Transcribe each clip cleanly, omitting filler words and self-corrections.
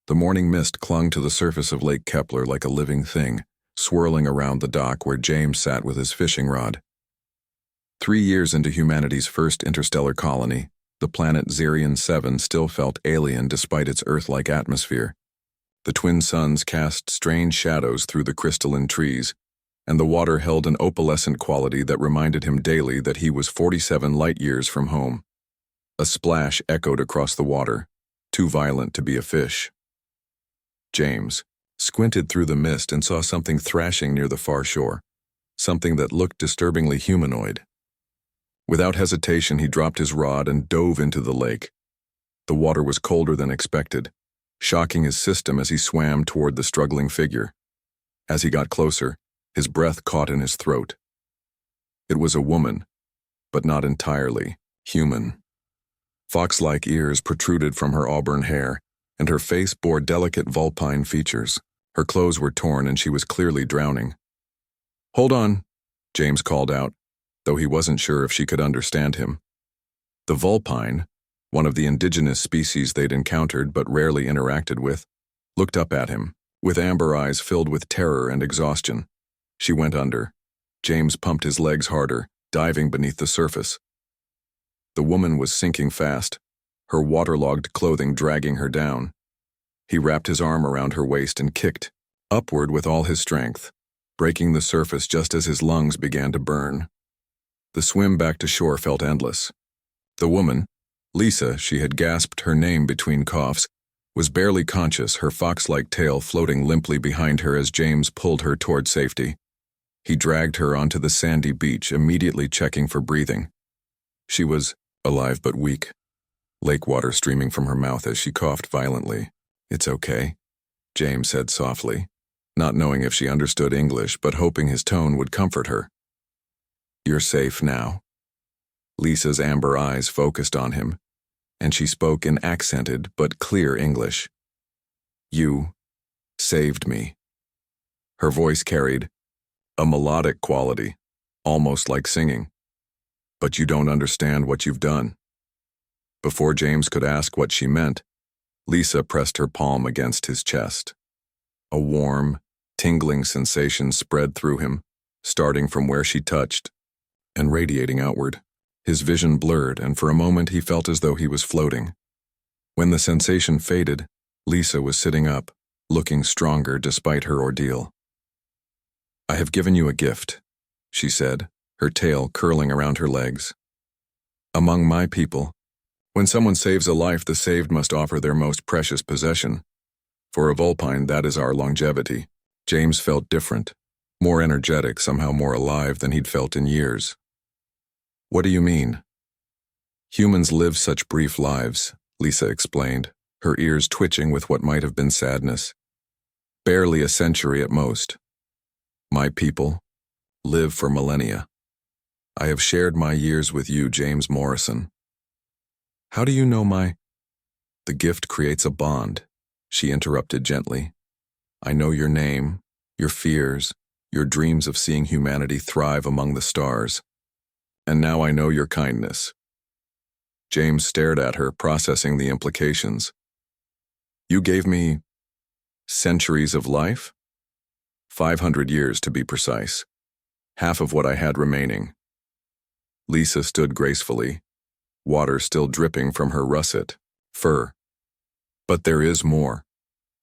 The morning mist clung to the surface of Lake Kepler like a living thing, swirling around the dock where James sat with his fishing rod. 3 years into humanity's first interstellar colony, the planet Zerion 7 still felt alien despite its Earth-like atmosphere. The twin suns cast strange shadows through the crystalline trees, and the water held an opalescent quality that reminded him daily that he was 47 light-years from home. A splash echoed across the water, too violent to be a fish. James squinted through the mist and saw something thrashing near the far shore, something that looked disturbingly humanoid. Without hesitation, he dropped his rod and dove into the lake. The water was colder than expected, shocking his system as he swam toward the struggling figure. As he got closer, his breath caught in his throat. It was a woman, but not entirely human. Fox-like ears protruded from her auburn hair, and her face bore delicate vulpine features. Her clothes were torn and she was clearly drowning. "Hold on," James called out, though he wasn't sure if she could understand him. The vulpine, one of the indigenous species they'd encountered but rarely interacted with, looked up at him, with amber eyes filled with terror and exhaustion. She went under. James pumped his legs harder, diving beneath the surface. The woman was sinking fast, her waterlogged clothing dragging her down. He wrapped his arm around her waist and kicked, upward with all his strength, breaking the surface just as his lungs began to burn. The swim back to shore felt endless. The woman, Lisa, she had gasped her name between coughs, was barely conscious, her fox-like tail floating limply behind her as James pulled her toward safety. He dragged her onto the sandy beach, immediately checking for breathing. She was alive but weak, lake water streaming from her mouth as she coughed violently. "It's okay," James said softly, not knowing if she understood English but hoping his tone would comfort her. "You're safe now." Lisa's amber eyes focused on him, and she spoke in accented but clear English. "You saved me." Her voice carried a melodic quality, almost like singing. "But you don't understand what you've done." Before James could ask what she meant, Lisa pressed her palm against his chest. A warm, tingling sensation spread through him, starting from where she touched and radiating outward. His vision blurred, and for a moment he felt as though he was floating. When the sensation faded, Lisa was sitting up, looking stronger despite her ordeal. "I have given you a gift," she said, her tail curling around her legs. "Among my people, when someone saves a life, the saved must offer their most precious possession. For a Vulpine, that is our longevity." James felt different, more energetic, somehow more alive than he'd felt in years. "What do you mean?" "Humans live such brief lives," Lisa explained, her ears twitching with what might have been sadness. "Barely a century at most. My people live for millennia. I have shared my years with you, James Morrison." "How do you know my—" "The gift creates a bond," she interrupted gently. "I know your name, your fears, your dreams of seeing humanity thrive among the stars. And now I know your kindness." James stared at her, processing the implications. "You gave me centuries of life? 500 years to be precise. Half of what I had remaining." Lisa stood gracefully, water still dripping from her russet fur. "But there is more.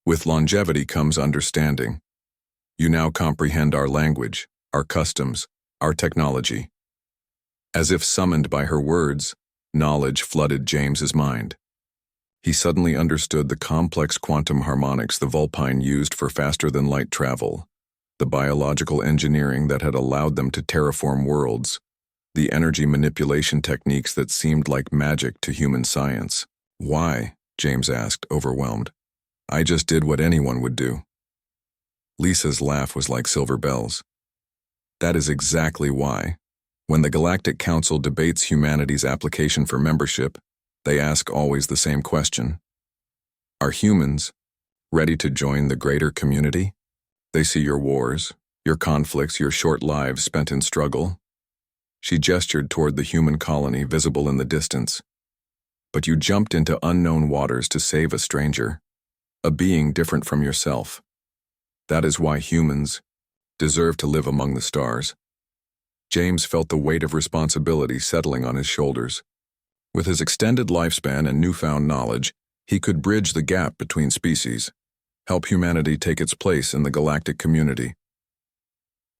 With longevity comes understanding. You now comprehend our language, our customs, our technology." As if summoned by her words, knowledge flooded James's mind. He suddenly understood the complex quantum harmonics the Vulpine used for faster-than-light travel, the biological engineering that had allowed them to terraform worlds, the energy manipulation techniques that seemed like magic to human science. "Why?" James asked, overwhelmed. "I just did what anyone would do." Lisa's laugh was like silver bells. "That is exactly why. When the Galactic Council debates humanity's application for membership, they ask always the same question. Are humans ready to join the greater community? They see your wars, your conflicts, your short lives spent in struggle." She gestured toward the human colony visible in the distance. "But you jumped into unknown waters to save a stranger. a being different from yourself. That is why humans deserve to live among the stars. James felt the weight of responsibility settling on his shoulders. With his extended lifespan and newfound knowledge, he could bridge the gap between species, help humanity take its place in the galactic community.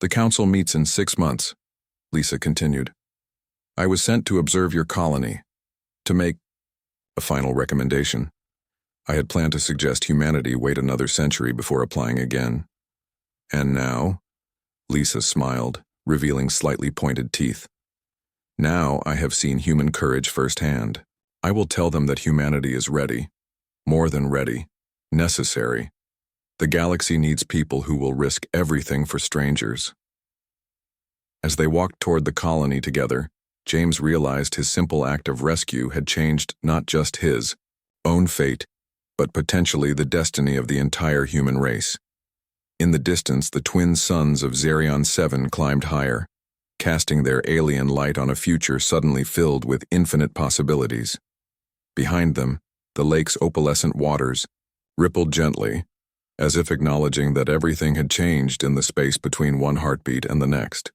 The council meets in 6 months, Lisa continued. I was sent to observe your colony, to make a final recommendation. I had planned to suggest humanity wait another century before applying again. And now? Lisa smiled, revealing slightly pointed teeth. Now I have seen human courage firsthand. I will tell them that humanity is ready, more than ready, necessary. The galaxy needs people who will risk everything for strangers. As they walked toward the colony together, James realized his simple act of rescue had changed not just his own fate, but potentially the destiny of the entire human race. In the distance, the twin suns of Xerion 7 climbed higher, casting their alien light on a future suddenly filled with infinite possibilities. Behind them, the lake's opalescent waters rippled gently, as if acknowledging that everything had changed in the space between one heartbeat and the next.